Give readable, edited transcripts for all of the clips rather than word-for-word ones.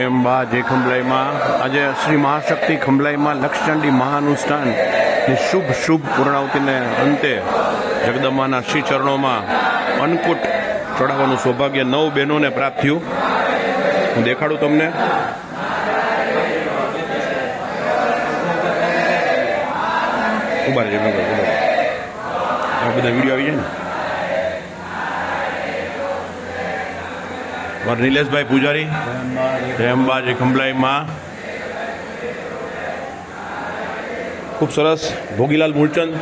અંબા જય ખંભલાઈમાં આજે શ્રી મહાશક્તિ ખંભલાઈમાં લક્ષચંડી મહાનુષ્ઠાન ની શુભ પૂર્ણાવતીને અંતે જગદંબાના શ્રી ચરણોમાં અન્નકૂટ ચડાવવાનું સૌભાગ્ય 9 બહેનોને પ્રાપ્ત થયું. હું દેખાડું તમને. ઉભા રહેજો, બધા વિડીયો આવી જાય ને. નિલેશભાઈ પૂજારી જય અંબા જય ખંભલાઈમાં. ખૂબ સરસ. ભોગીલાલ મૂળચંદ.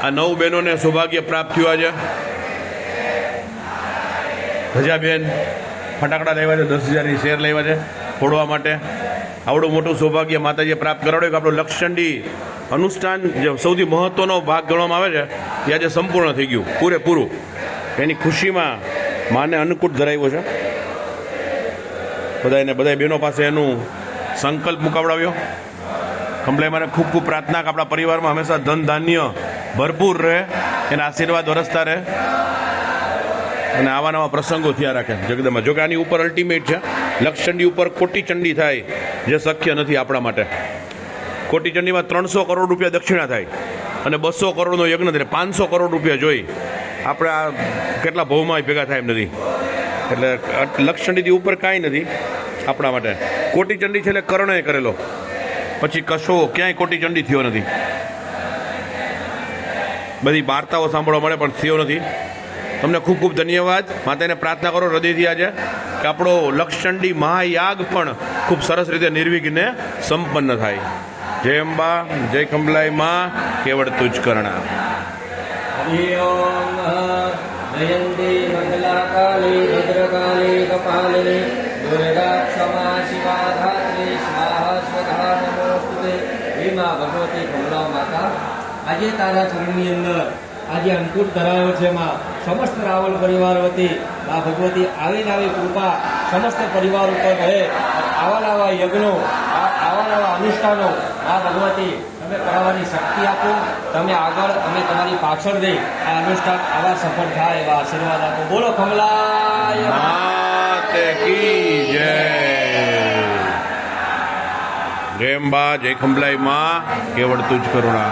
આ 9 બહેનોને સૌભાગ્ય પ્રાપ્ત થયું. આજે ધજાબેન ફટાકડા લેવા છે, 10,000ની શેર લેવા છે ફોડવા માટે. આવડું મોટું સૌભાગ્ય માતાજીએ પ્રાપ્ત કરાવ્યું કે આપણું લક્ષચંડી અનુષ્ઠાન જે સૌથી મહત્વનો ભાગ ગણવામાં આવે છે એ આજે સંપૂર્ણ થઈ ગયું પૂરેપૂરું. એની ખુશીમાં માને અન્નકૂટ ધરાવ્યો છે. બધા બહેનો પાસે એનું સંકલ્પ મુકાવડાવ્યો. ખંભલાઈ મારે ખૂબ ખૂબ પ્રાર્થના કે આપણા પરિવારમાં હંમેશા ધન ધાન્ય ભરપૂર રહે, એના આશીર્વાદ વરસતા રહે અને આવા નવા પ્રસંગો થયા રાખે જગદંબા. જોકે આની ઉપર અલ્ટિમેટ છે, લક્ષચંડી ઉપર કોટી ચંડી થાય જે શક્ય નથી આપણા માટે. કોટી ચંડીમાં 300 કરોડ રૂપિયા દક્ષિણા થાય અને 200 કરોડનો યજ્ઞ થાય, 500 કરોડ રૂપિયા જોઈ આપણે આ કેટલા ભાવમાં ભેગા થાય એમ નથી. એટલે લક્ષચંડીથી ઉપર કાંઈ નથી આપણા માટે. કોટી ચંડી છે એટલે કર્ણએ કરેલો, પછી કશો ક્યાંય કોટી ચંડી થયો નથી. બધી વાર્તાઓ સાંભળવા મળે પણ થયો નથી. તમને ખૂબ ખૂબ ધન્યવાદ. માતાને પ્રાર્થના કરો હૃદયથી આજે કે આપણો લક્ષચંડી મહાયાગ પણ ખૂબ સરસ રીતે નિર્વિઘ્ને સંપન્ન થાય. જય અંબા જય ખંભલાઈમાં. કેવળ તુજ કરણા. જયંતી મંગલાકાલી ભદ્રકાલી કપાલિની દુર્ગા ક્ષમા શિવા ધાત્રી સ્વાહા સ્વધા નમોસ્તુતે. ભીમા ભગવતી ખંભલા માતા, આજે તારા ચરણની અંદર આજે અન્નકૂટ ધરાયો છે. માં સમસ્ત રાવલ પરિવાર વતી મા ભગવતી આવી કૃપા સમસ્ત પરિવાર ઉપર રહે. આવા યજ્ઞો, આવા અનુષ્ઠાનો મા ભગવતી તમે કરાવવાની શક્તિ આપો. તમે આગળ, અમે તમારી પાછળ રહી આ અનુષ્ઠાન આવા સફળ થાય એવા આશીર્વાદ આપો. બોલો ખંભલાઈ માતે કી જય. જય અંબા જય ખંભલાઈમાં. કેવળ તુજ કરુણા.